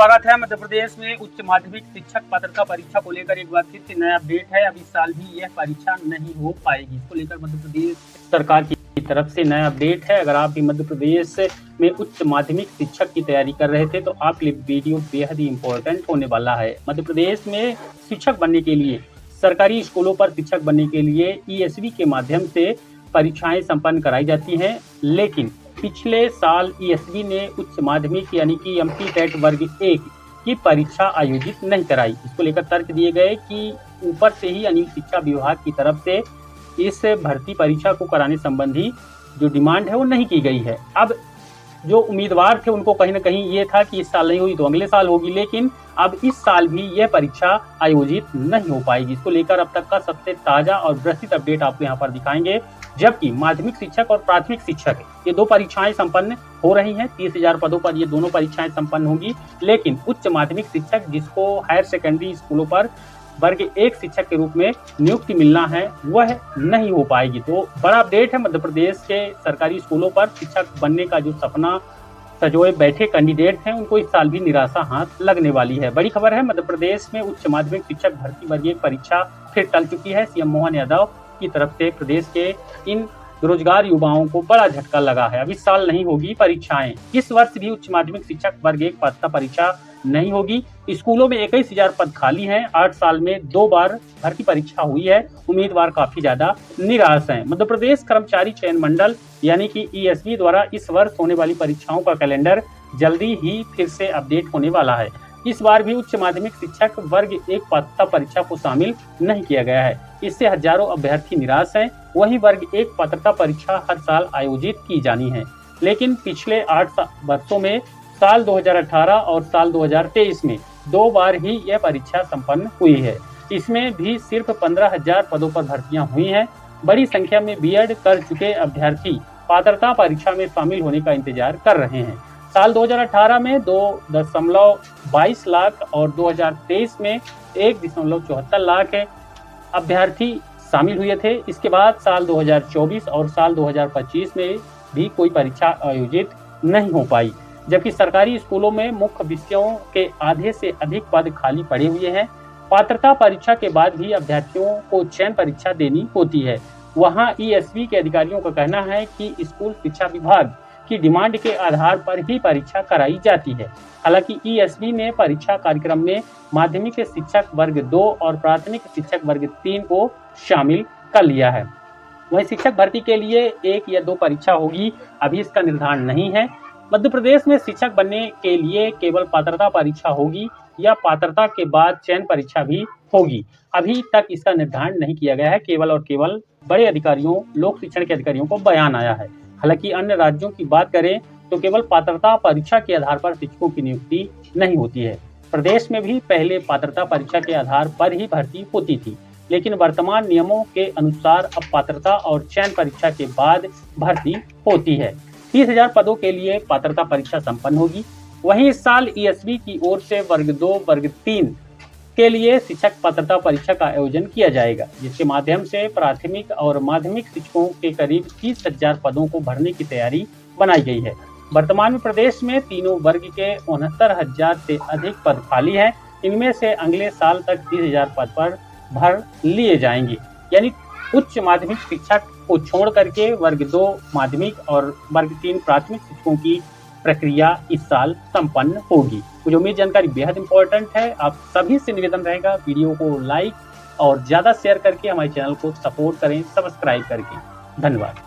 स्वागत है। मध्य प्रदेश में उच्च माध्यमिक शिक्षक पात्रता परीक्षा को लेकर एक बार फिर से नया अपडेट है। अब इस साल भी यह परीक्षा नहीं हो पाएगी। इसको लेकर मध्य प्रदेश सरकार की तरफ से नया अपडेट है। अगर आप भी मध्य प्रदेश में उच्च माध्यमिक शिक्षक की तैयारी कर रहे थे तो आपके लिए वीडियो बेहद ही इम्पोर्टेंट होने वाला है। मध्य प्रदेश में शिक्षक बनने के लिए, सरकारी स्कूलों पर शिक्षक बनने के लिए ESV के माध्यम से परीक्षाएं संपन्न कराई जाती हैं, लेकिन पिछले साल ESV ने उच्च माध्यमिक यानी कि MP-TET वर्ग 1 की परीक्षा आयोजित नहीं कराई। इसको लेकर तर्क दिए गए कि ऊपर से ही यानी शिक्षा विभाग की तरफ से इस भर्ती परीक्षा को कराने संबंधी जो डिमांड है वो नहीं की गई है। अब जो उम्मीदवार थे उनको कहीं ना कहीं ये था कि इस साल नहीं हुई तो अगले साल होगी, लेकिन अब इस साल भी यह परीक्षा आयोजित नहीं हो पाएगी। इसको लेकर अब तक का सबसे ताजा और विस्तृत अपडेट आपको यहाँ पर दिखाएंगे। जबकि माध्यमिक शिक्षक और प्राथमिक शिक्षक ये दो परीक्षाएं संपन्न हो रही हैं। 30,000 पदों पर ये दोनों परीक्षाएं संपन्न होंगी, लेकिन उच्च माध्यमिक शिक्षक जिसको हायर सेकेंडरी स्कूलों पर वर्ग 1 शिक्षक के रूप में नियुक्ति मिलना है वह नहीं हो पाएगी। तो बड़ा अपडेट है। मध्य प्रदेश के सरकारी स्कूलों पर शिक्षक बनने का जो सपना सजोए बैठे कैंडिडेट हैं उनको इस साल भी निराशा हाथ लगने वाली है। बड़ी खबर है, मध्य प्रदेश में उच्च माध्यमिक शिक्षक भर्ती वर्ग 1 परीक्षा फिर टल चुकी है। CM मोहन यादव की तरफ से प्रदेश के इन बेरोजगार युवाओं को बड़ा झटका लगा है। अब इस साल नहीं होगी परीक्षाएं। इस वर्ष भी उच्च माध्यमिक शिक्षक वर्ग 1 पात्रता परीक्षा नहीं होगी। स्कूलों में 21,000 पद खाली हैं। 8 साल में 2 बार भर्ती परीक्षा हुई है। उम्मीदवार काफी ज्यादा निराश हैं। मध्य प्रदेश कर्मचारी चयन मंडल यानी कि ESV द्वारा इस वर्ष होने वाली परीक्षाओं का कैलेंडर जल्दी ही फिर से अपडेट होने वाला है। इस बार भी उच्च माध्यमिक शिक्षक वर्ग 1 पात्रता परीक्षा को शामिल नहीं किया गया है। इससे हजारों अभ्यर्थी निराश हैं। वहीं वर्ग 1 पात्रता परीक्षा हर साल आयोजित की जानी है, लेकिन पिछले 8 वर्षों में साल 2018 और साल 2023 में 2 बार ही यह परीक्षा संपन्न हुई है। इसमें भी सिर्फ 15,000 पदों पर भर्तियां हुई हैं। बड़ी संख्या में B.Ed कर चुके अभ्यर्थी पात्रता परीक्षा में शामिल होने का इंतजार कर रहे हैं। साल 2018 में 2.22 लाख और 2023 में 1.74 लाख अभ्यर्थी शामिल हुए थे। इसके बाद साल 2024 और साल 2025 में भी कोई परीक्षा आयोजित नहीं हो पाई, जबकि सरकारी स्कूलों में मुख्य विषयों के आधे से अधिक पद खाली पड़े हुए हैं। पात्रता परीक्षा के बाद भी अभ्यर्थियों को चयन परीक्षा देनी होती है। वहां ESV के अधिकारियों का कहना है कि स्कूल शिक्षा विभाग की डिमांड के आधार पर ही परीक्षा कराई जाती है। हालांकि ESV ने परीक्षा कार्यक्रम में माध्यमिक शिक्षक वर्ग 2 और प्राथमिक शिक्षक वर्ग 3 को शामिल कर लिया है। वहीं शिक्षक भर्ती के लिए 1 या 2 परीक्षा होगी, अभी इसका निर्धारण नहीं है। मध्य प्रदेश में शिक्षक बनने के लिए केवल पात्रता परीक्षा होगी या पात्रता के बाद चयन परीक्षा भी होगी, अभी तक इसका निर्धारण नहीं किया गया है। केवल और केवल बड़े अधिकारियों, लोक शिक्षण के अधिकारियों को बयान आया है। हालांकि अन्य राज्यों की बात करें तो केवल पात्रता परीक्षा के आधार पर शिक्षकों की नियुक्ति नहीं होती है। प्रदेश में भी पहले पात्रता परीक्षा के आधार पर ही भर्ती होती थी, लेकिन वर्तमान नियमों के अनुसार अब पात्रता और चयन परीक्षा के बाद भर्ती होती है। 30,000 पदों के लिए पात्रता परीक्षा संपन्न होगी। वहीं इस साल ESV की ओर से वर्ग 2, वर्ग 3 के लिए शिक्षक पात्रता परीक्षा का आयोजन किया जाएगा, जिसके माध्यम से प्राथमिक और माध्यमिक शिक्षकों के करीब 30,000 पदों को भरने की तैयारी बनाई गई है। वर्तमान में प्रदेश में तीनों वर्ग के 69,000 से अधिक पद खाली हैं। इनमें से अगले साल तक 30,000 पद पर भर लिए जाएंगे। यानी उच्च माध्यमिक शिक्षक को छोड़ करके वर्ग 2 माध्यमिक और वर्ग 3 प्राथमिक शिक्षकों की प्रक्रिया इस साल संपन्न होगी। मुझे उम्मीद जानकारी बेहद इंपॉर्टेंट है। आप सभी से निवेदन रहेगा वीडियो को लाइक और ज्यादा शेयर करके हमारे चैनल को सपोर्ट करें, सब्सक्राइब करके। धन्यवाद।